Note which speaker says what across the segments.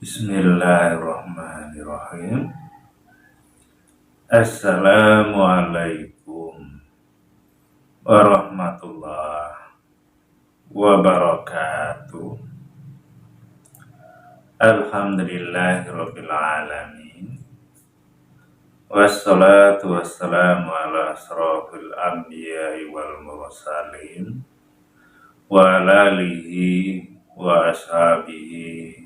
Speaker 1: Bismillahirrahmanirrahim. Assalamualaikum warahmatullahi wabarakatuh. Alhamdulillahirabbil alamin. Wassalatu wassalamu ala asrofil anbiya'i wal mursalin wa ala alihi wa ashabihi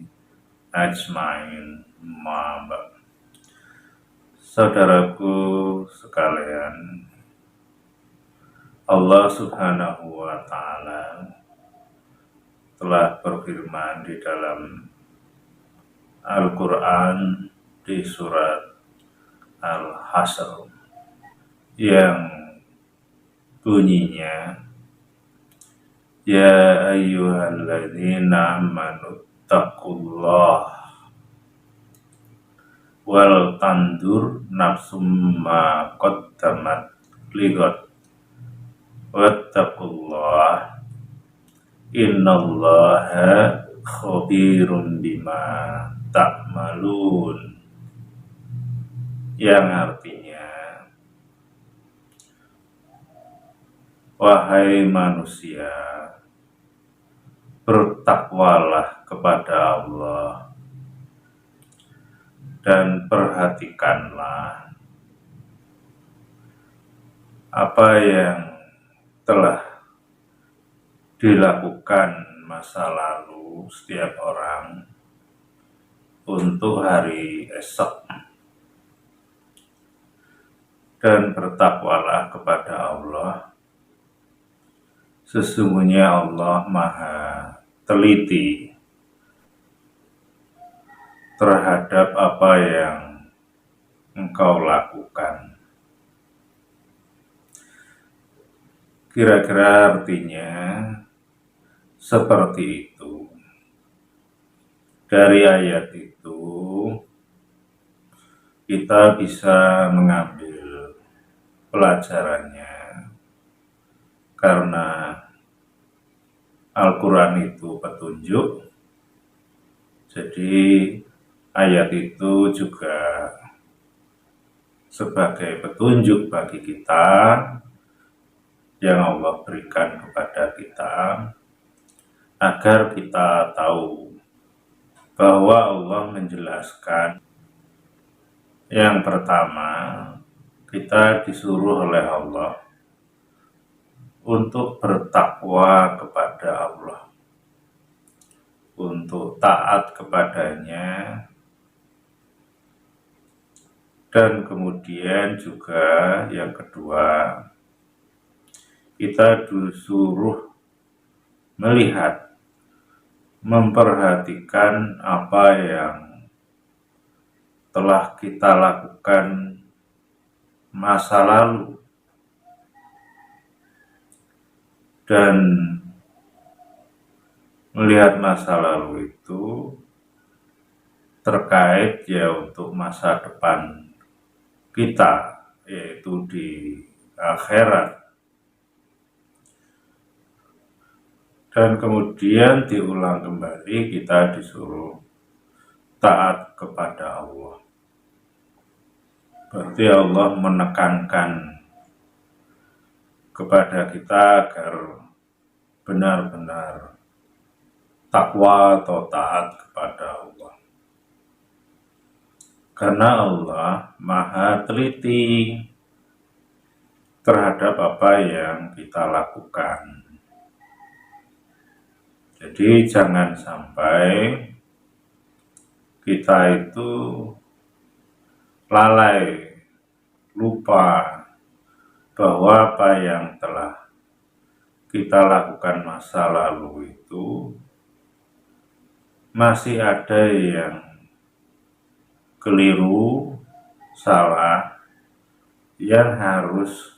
Speaker 1: ajmain. Ma'abad. Saudaraku sekalian, Allah Subhanahu wa Ta'ala telah berfirman di dalam Al-Quran di surat Al-Hasr yang bunyinya, Ya ayyuhalladzina amanu taqullah wal tandur nafsum ma qaddamat lighad wattaqullah innallaha khabirun bima ta'malun, yang artinya, wahai manusia, bertakwalah kepada Allah dan perhatikanlah apa yang telah dilakukan masa lalu setiap orang untuk hari esok, dan bertakwalah kepada Allah. Sesungguhnya Allah Maha teliti terhadap apa yang engkau lakukan. Kira-kira artinya seperti itu. Dari ayat itu kita bisa mengambil pelajarannya, karena Al-Quran itu petunjuk. Jadi ayat itu juga sebagai petunjuk bagi kita yang Allah berikan kepada kita, agar kita tahu bahwa Allah menjelaskan, yang pertama, kita disuruh oleh Allah untuk bertakwa kepada Allah, untuk taat kepadanya, dan kemudian juga yang kedua, kita disuruh melihat, memperhatikan apa yang telah kita lakukan masa lalu, dan melihat masa lalu itu terkait ya untuk masa depan kita, yaitu di akhirat. Dan kemudian diulang kembali, kita disuruh taat kepada Allah. Berarti Allah menekankan kepada kita agar benar-benar takwa atau taat kepada Allah. Karena Allah Maha teliti terhadap apa yang kita lakukan. Jadi jangan sampai kita itu lalai, lupa bahwa apa yang telah kita lakukan masa lalu itu masih ada yang keliru, salah, yang harus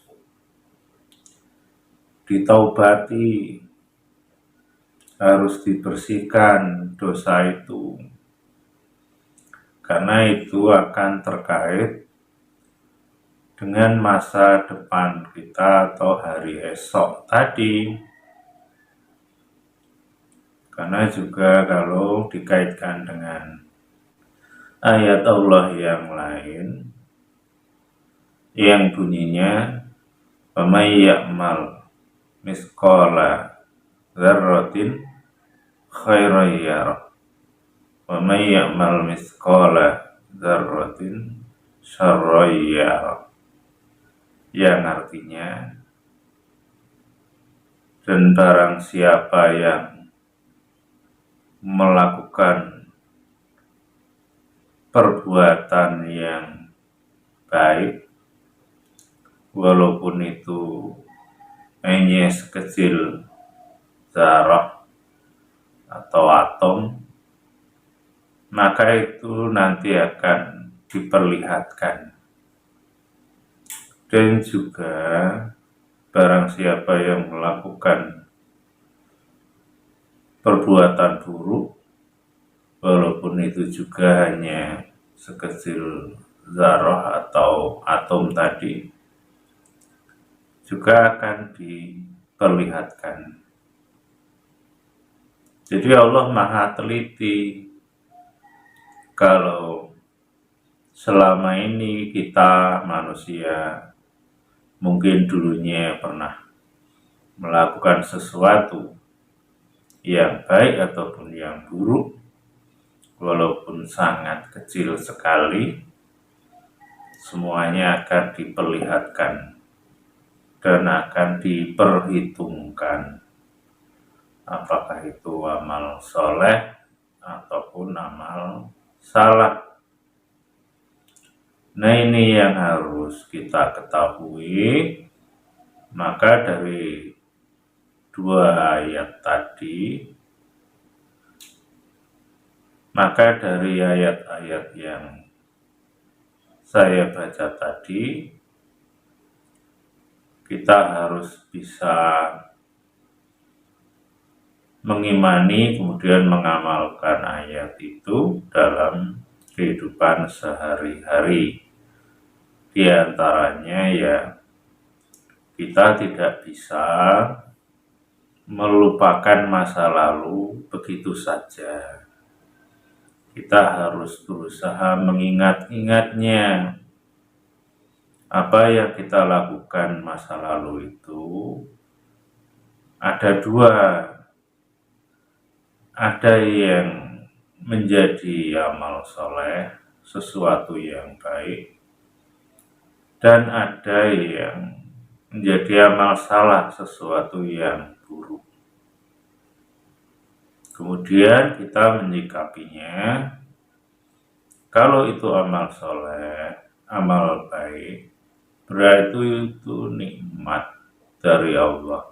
Speaker 1: ditaubati, harus dibersihkan dosa itu, karena itu akan terkait dengan masa depan kita atau hari esok tadi. Karena juga kalau dikaitkan dengan ayat Allah yang lain yang bunyinya "Faman ya'mal misqala dzarratin khairan yarah wa may ya'mal misqala dzarratin syarran yarah", yang artinya, dan barang siapa yang melakukan perbuatan yang baik, walaupun itu hanya sekecil zarah atau atom, maka itu nanti akan diperlihatkan. Dan juga barang siapa yang melakukan perbuatan buruk, walaupun itu juga hanya sekecil zarah atau atom tadi, juga akan diperlihatkan. Jadi Allah Maha teliti. Kalau selama ini kita manusia mungkin dulunya pernah melakukan sesuatu yang baik ataupun yang buruk, walaupun sangat kecil sekali, semuanya akan diperlihatkan dan akan diperhitungkan, apakah itu amal soleh ataupun amal salah. Nah, ini yang harus kita ketahui. Maka dari dua ayat tadi, maka dari ayat-ayat yang saya baca tadi, kita harus bisa mengimani kemudian mengamalkan ayat itu dalam kehidupan sehari-hari. Di antaranya ya, kita tidak bisa melupakan masa lalu begitu saja. Kita harus berusaha mengingat-ingatnya. Apa yang kita lakukan masa lalu itu ada dua. Ada yang menjadi amal soleh, sesuatu yang baik, dan ada yang menjadi amal salah, sesuatu yang buruk. Kemudian kita menyikapinya, kalau itu amal soleh, amal baik, berarti itu nikmat dari Allah,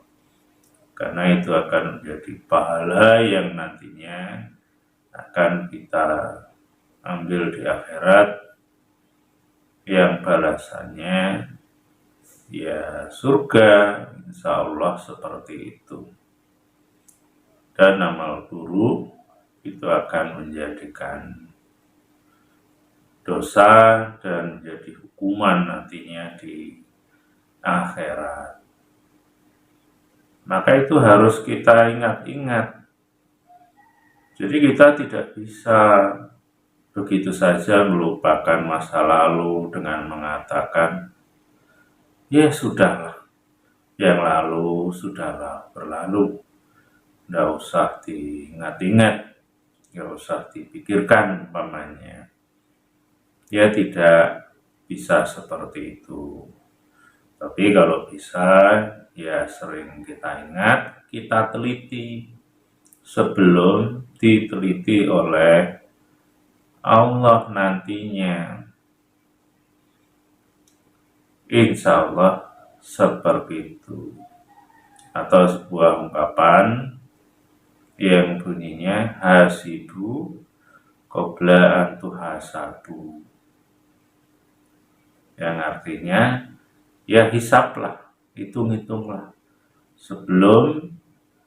Speaker 1: karena itu akan menjadi pahala yang nantinya akan kita ambil di akhirat, yang balasannya ya surga, insya Allah seperti itu. Dan amal buruk itu akan menjadikan dosa dan menjadi hukuman nantinya di akhirat. Maka itu harus kita ingat-ingat. Jadi kita tidak bisa begitu saja melupakan masa lalu dengan mengatakan, ya sudahlah, yang lalu sudahlah berlalu, nggak usah diingat-ingat, nggak usah dipikirkan umpamanya. Ya tidak bisa seperti itu. Tapi kalau bisa, ya sering kita ingat, kita teliti sebelum diteliti oleh Allah nantinya. Insya Allah seperti itu. Atau sebuah ungkapan yang bunyinya hasibu qabla an tuhasabu, yang artinya ya hisaplah, hitung-hitunglah sebelum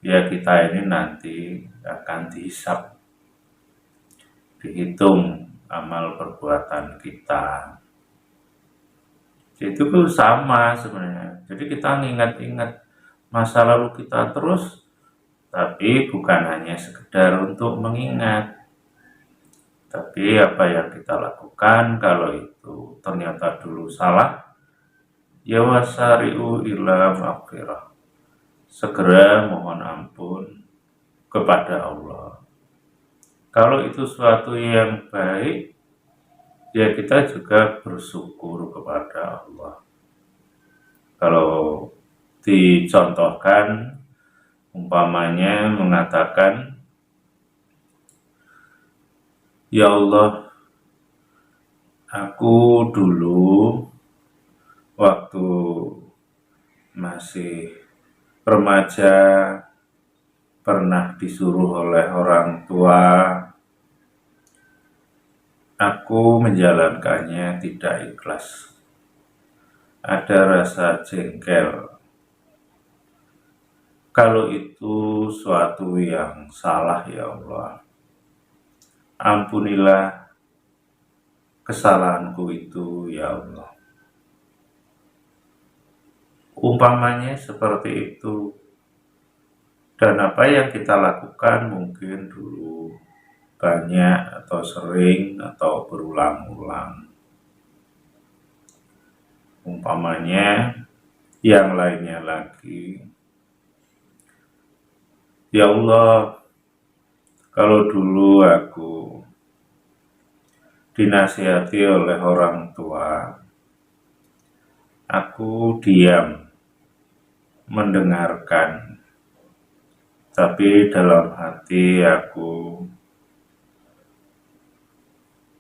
Speaker 1: ya kita ini nanti akan dihisap, dihitung amal perbuatan kita. Itu tuh sama sebenarnya. Jadi kita ingat-ingat masa lalu kita terus, tapi bukan hanya sekedar untuk mengingat, Tapi apa yang kita lakukan kalau itu ternyata dulu salah, ya wasari'u ila maghfirah. Segera mohon ampun kepada Allah. Kalau itu suatu yang baik, ya kita juga bersyukur kepada Allah. Kalau dicontohkan, umpamanya mengatakan, ya Allah, aku dulu waktu masih remaja pernah disuruh oleh orang tua, aku menjalankannya tidak ikhlas. Ada rasa jengkel. Kalau itu suatu yang salah, ya Allah, ampunilah kesalahanku itu, ya Allah. Umpamanya seperti itu. Dan apa yang kita lakukan mungkin dulu banyak atau sering atau berulang-ulang. Umpamanya yang lainnya lagi, ya Allah, kalau dulu aku dinasihati oleh orang tua, aku diam mendengarkan, tapi dalam hati aku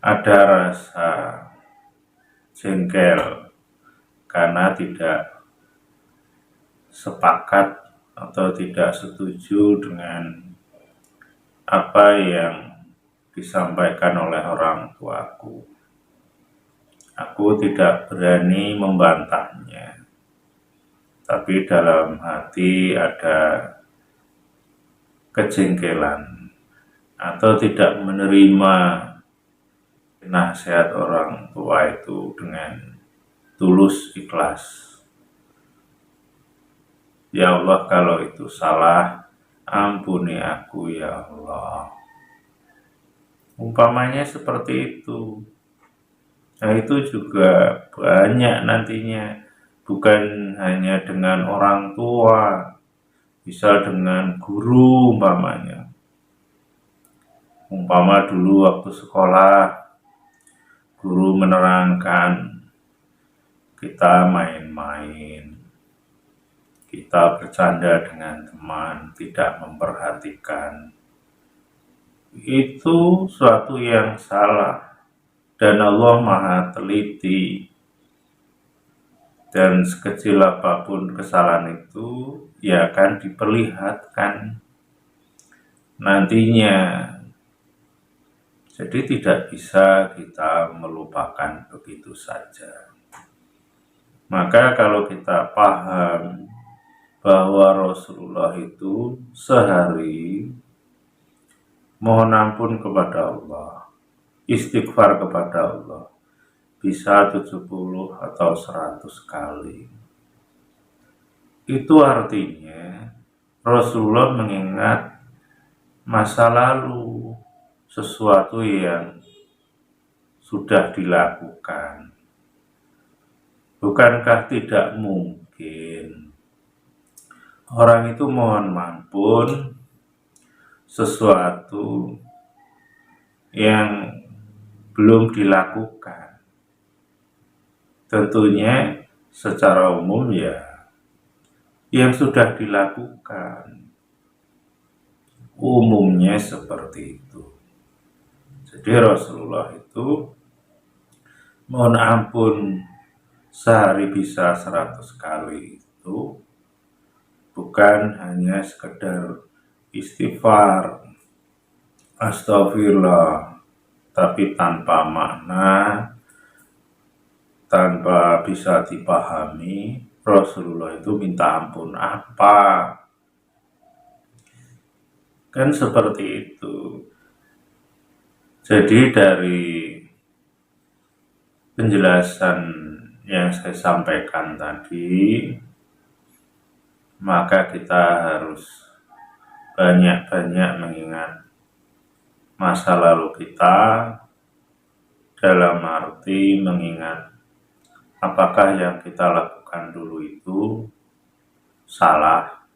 Speaker 1: ada rasa jengkel karena tidak sepakat atau tidak setuju dengan apa yang disampaikan oleh orang tuaku. Aku tidak berani membantahnya, tapi dalam hati ada kejengkelan atau tidak menerima nasihat orang tua itu dengan tulus ikhlas. Ya Allah, kalau itu salah, ampuni aku, ya Allah. Umpamanya seperti itu. Nah, itu juga banyak nantinya, bukan hanya dengan orang tua, bisa dengan guru umpamanya. Umpama dulu waktu sekolah, guru menerangkan, kita main-main, kita bercanda dengan teman, tidak memperhatikan. Itu suatu yang salah. Dan Allah Maha Teliti. Dan sekecil apapun kesalahan itu, ya akan diperlihatkan nantinya. Jadi tidak bisa kita melupakan begitu saja. Maka kalau kita paham bahwa Rasulullah itu sehari mohon ampun kepada Allah, istighfar kepada Allah, bisa 70 atau 100 kali. Itu artinya Rasulullah mengingat masa lalu, sesuatu yang sudah dilakukan. Bukankah tidak mungkin orang itu mohon ampun sesuatu yang belum dilakukan? Tentunya secara umum ya yang sudah dilakukan, umumnya seperti itu. Jadi Rasulullah itu mohon ampun sehari bisa 100 kali itu bukan hanya sekedar istighfar, astagfirullah, tapi tanpa makna, tanpa bisa dipahami Rasulullah itu minta ampun apa. Kan seperti itu. Jadi dari penjelasan yang saya sampaikan tadi, maka kita harus banyak-banyak mengingat masa lalu kita, dalam arti mengingat apakah yang kita lakukan dulu itu salah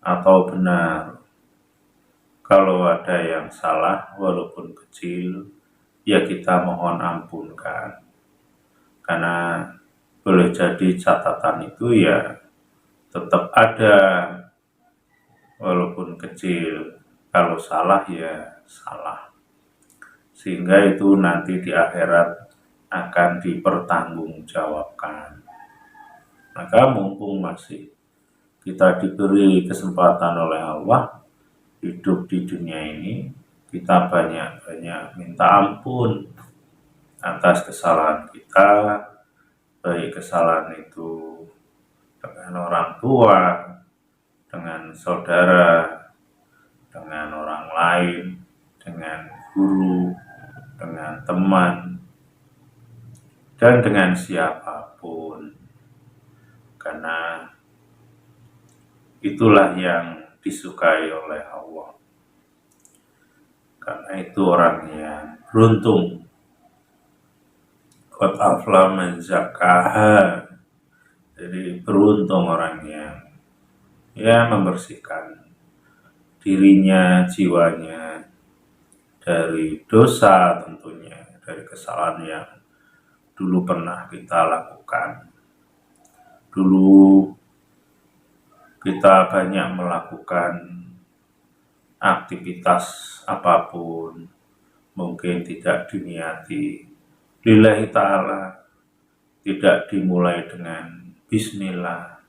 Speaker 1: atau benar. Kalau ada yang salah walaupun kecil, ya kita mohon ampunkan. Karena boleh jadi catatan itu ya tetap ada walaupun kecil. Kalau salah ya salah. Sehingga itu nanti di akhirat akan dipertanggungjawabkan. Maka mumpung masih kita diberi kesempatan oleh Allah hidup di dunia ini, kita banyak-banyak minta ampun atas kesalahan kita, baik kesalahan itu dengan orang tua, dengan saudara, dengan orang lain, dengan guru, dengan teman, dan dengan siapapun. Karena itulah yang disukai oleh Allah. Karena itu orang yang beruntung. Qad aflaha man zakkaha. Jadi beruntung orang yang membersihkan dirinya, jiwanya dari dosa tentunya, dari kesalahan yang dulu pernah kita lakukan. Dulu kita banyak melakukan aktivitas apapun, mungkin tidak diniati lillahi ta'ala, tidak dimulai dengan bismillah,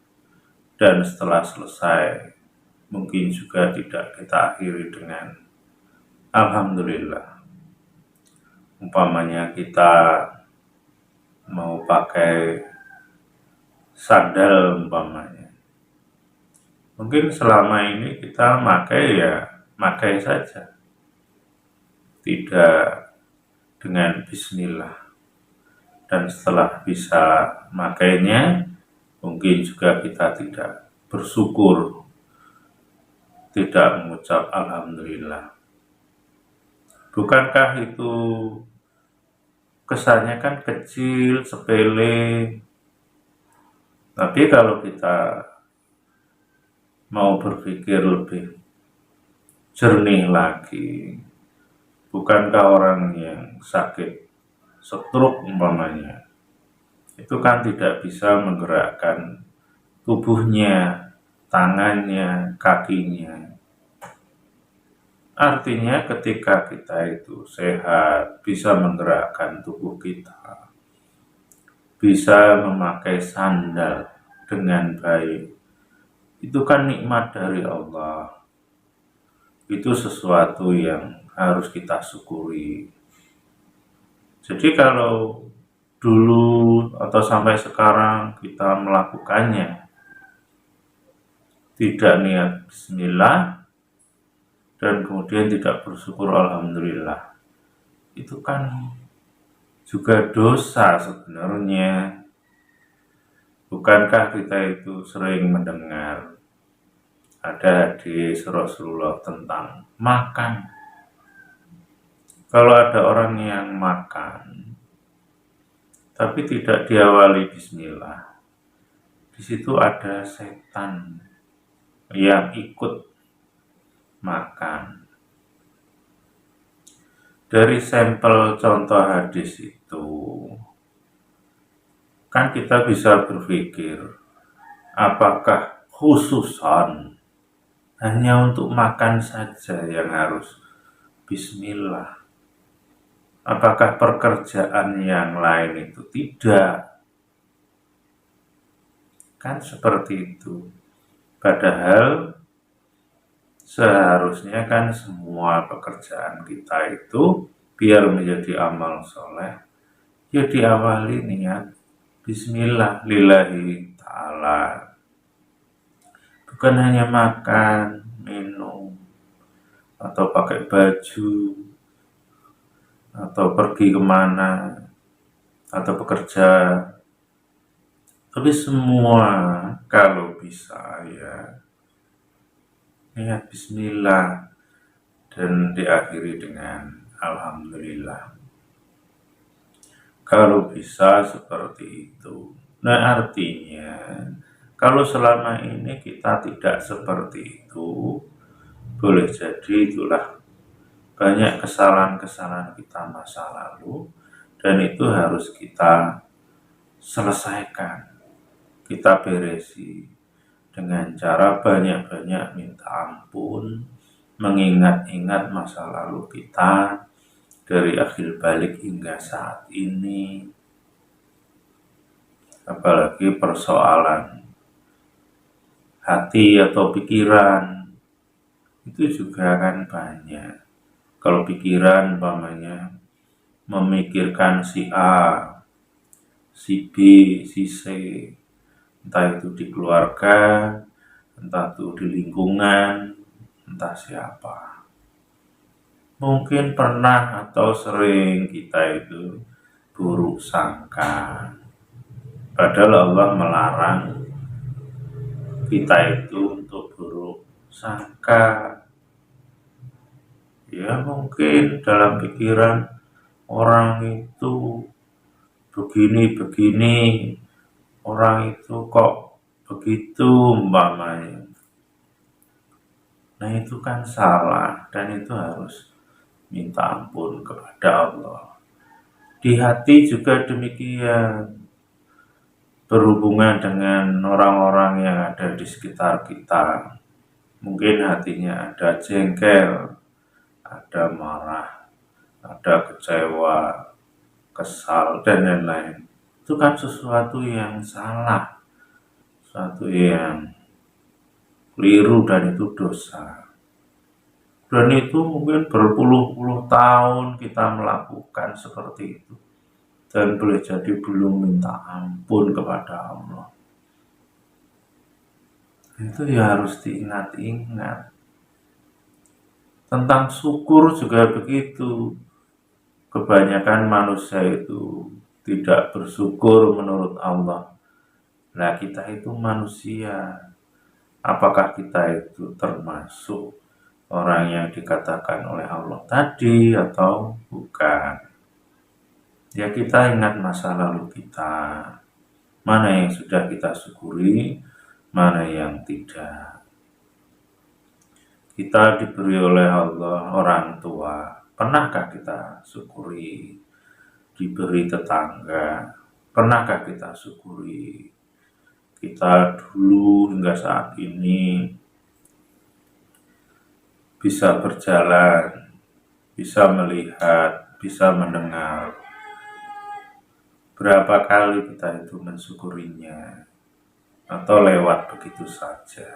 Speaker 1: dan setelah selesai mungkin juga tidak kita akhiri dengan alhamdulillah. Umpamanya kita mau pakai sandal umpamanya, mungkin selama ini kita makai saja, tidak dengan bismillah. Dan setelah bisa makainya, mungkin juga kita tidak bersyukur, tidak mengucap alhamdulillah. Bukankah itu kesannya kan kecil, sepele, tapi kalau kita mau berpikir lebih jernih lagi, bukankah orang yang sakit stroke umpamanya, itu kan tidak bisa menggerakkan tubuhnya, tangannya, kakinya. Artinya ketika kita itu sehat, bisa menggerakkan tubuh kita, bisa memakai sandal dengan baik, itu kan nikmat dari Allah. Itu sesuatu yang harus kita syukuri. Jadi kalau dulu atau sampai sekarang kita melakukannya tidak niat bismillah dan kemudian tidak bersyukur alhamdulillah, itu kan juga dosa sebenarnya. Bukankah kita itu sering mendengar ada hadis Rasulullah tentang makan? Kalau ada orang yang makan tapi tidak diawali bismillah, di situ ada setan yang ikut makan. Dari sampel contoh hadis itu, kan kita bisa berpikir, apakah khususan hanya untuk makan saja yang harus bismillah? Apakah pekerjaan yang lain itu tidak? Kan seperti itu. Padahal seharusnya kan semua pekerjaan kita itu biar menjadi amal soleh, ya diawali niat bismillah lillahi ta'ala. Bukan hanya makan, minum, atau pakai baju, atau pergi kemana, atau bekerja, tapi semua kalau bisa ya niat bismillah. dan diakhiri dengan alhamdulillah. Kalau bisa seperti itu. Nah, artinya kalau selama ini kita tidak seperti itu, boleh jadi itulah banyak kesalahan-kesalahan kita masa lalu, dan itu harus kita selesaikan, kita beresi dengan cara banyak-banyak minta ampun, mengingat-ingat masa lalu kita dari akhir balik hingga saat ini. Apalagi persoalan hati atau pikiran, itu juga kan banyak. Kalau pikiran umpamanya memikirkan si A, si B, si C, entah itu di keluarga, entah itu di lingkungan, entah siapa. Mungkin pernah atau sering kita itu buruk sangka. Padahal Allah melarang kita itu untuk buruk sangka. Ya mungkin dalam pikiran orang itu begini-begini, orang itu kok begitu umpamanya. Nah itu kan salah, dan itu harus minta ampun kepada Allah. Di hati juga demikian, berhubungan dengan orang-orang yang ada di sekitar kita. Mungkin hatinya ada jengkel, ada marah, ada kecewa, kesal, dan lain-lain. Itu kan sesuatu yang salah, sesuatu yang keliru, dan itu dosa. Dan itu mungkin berpuluh-puluh tahun kita melakukan seperti itu, dan boleh jadi belum minta ampun kepada Allah. Itu ya harus diingat-ingat. Tentang syukur juga begitu. Kebanyakan manusia itu tidak bersyukur menurut Allah. Nah kita itu manusia. Apakah kita itu termasuk orang yang dikatakan oleh Allah tadi atau bukan? Ya kita ingat masa lalu kita. Mana yang sudah kita syukuri, mana yang tidak. Kita diberi oleh Allah orang tua, pernahkah kita syukuri? Diberi tetangga, pernahkah kita syukuri? Kita dulu hingga saat ini bisa berjalan, bisa melihat, bisa mendengar. Berapa kali kita itu mensyukurinya, atau lewat begitu saja.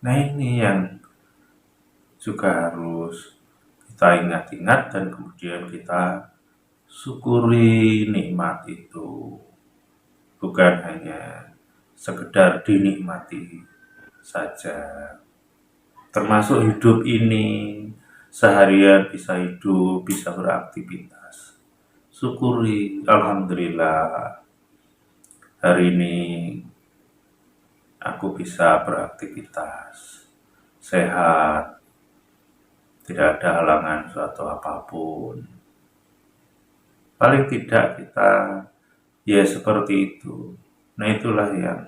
Speaker 1: Nah ini yang juga harus kita ingat-ingat, dan kemudian kita syukuri nikmat itu. Bukan hanya sekedar dinikmati saja. Termasuk hidup ini, seharian bisa hidup, bisa beraktivitas. Syukuri, alhamdulillah, hari ini aku bisa beraktivitas, sehat, tidak ada halangan suatu apapun. Paling tidak kita ya seperti itu. Nah itulah yang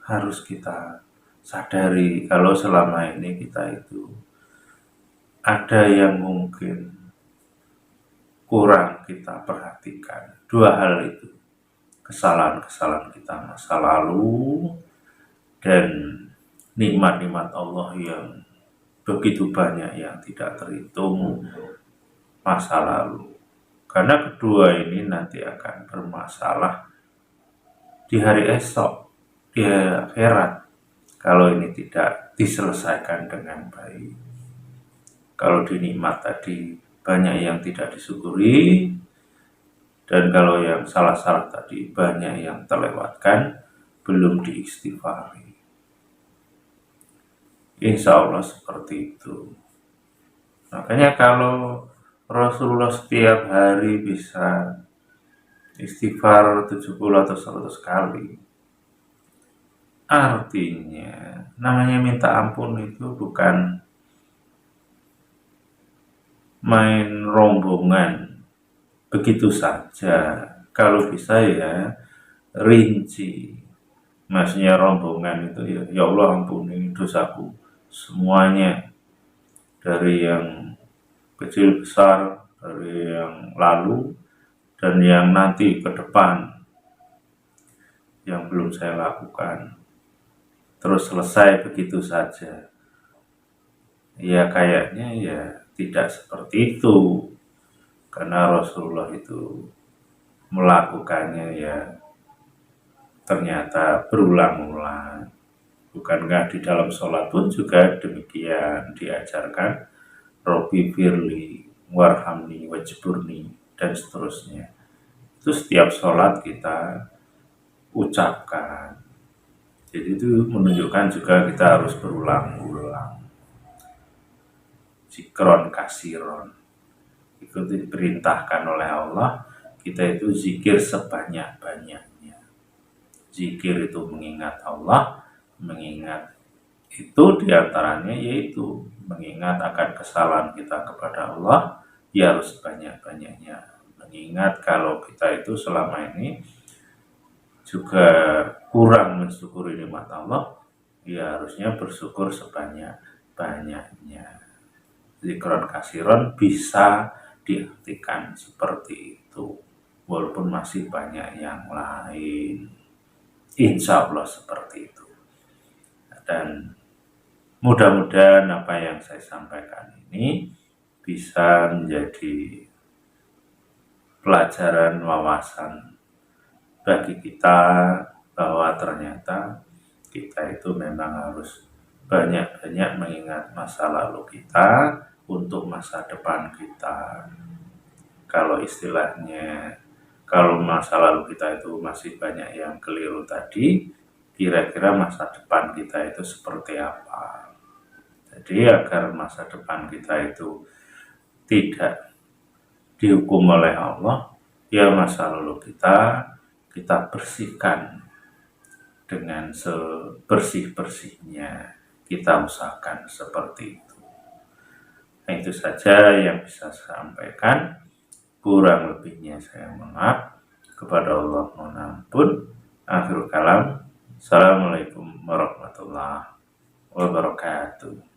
Speaker 1: harus kita sadari, kalau selama ini kita itu ada yang mungkin kurang kita perhatikan. Dua hal itu, kesalahan-kesalahan kita masa lalu dan nikmat-nikmat Allah yang begitu banyak yang tidak terhitung masa lalu. Karena kedua ini nanti akan bermasalah di hari esok, di akhirat, kalau ini tidak diselesaikan dengan baik. Kalau di nikmat tadi banyak yang tidak disyukuri, dan kalau yang salah-salah tadi banyak yang terlewatkan, belum diistighfari. Insya Allah seperti itu. Makanya kalau Rasulullah setiap hari bisa istighfar 70 atau 100 kali, artinya namanya minta ampun itu bukan main rombongan begitu saja. Kalau bisa ya rinci, maksudnya rombongan itu ya Allah ampuni dosaku semuanya, dari yang kecil besar, dari yang lalu dan yang nanti ke depan yang belum saya lakukan, terus selesai begitu saja. Ya kayaknya ya tidak seperti itu, karena Rasulullah itu melakukannya ya ternyata berulang-ulang. Bukankah di dalam sholat pun juga demikian diajarkan, Robi firli warhamni wajburni dan seterusnya. Itu setiap sholat kita ucapkan. Jadi itu menunjukkan juga kita harus berulang-ulang. Zikron kasiron, itu diperintahkan oleh Allah, kita itu zikir sebanyak-banyaknya. Zikir itu mengingat Allah, mengingat itu diantaranya yaitu mengingat akan kesalahan kita kepada Allah, ya harus banyak-banyaknya. Mengingat kalau kita itu selama ini juga kurang mensyukuri nikmat Allah, ya harusnya bersyukur sebanyak-banyaknya. Zikron kasiron bisa diartikan seperti itu, walaupun masih banyak yang lain. Insya Allah seperti itu. Dan mudah-mudahan apa yang saya sampaikan ini bisa menjadi pelajaran wawasan bagi kita, bahwa ternyata kita itu memang harus banyak-banyak mengingat masa lalu kita untuk masa depan kita. Kalau istilahnya, kalau masa lalu kita itu masih banyak yang keliru tadi, kira-kira masa depan kita itu seperti apa. Jadi agar masa depan kita itu tidak dihukum oleh Allah, ya masa lalu kita bersihkan dengan sebersih-bersihnya, kita usahakan seperti itu. Nah, itu saja yang bisa saya sampaikan. Kurang lebihnya saya mohon maaf. Kepada Allah mohon ampun. Akhirul kalam. Assalamualaikum warahmatullahi wabarakatuh.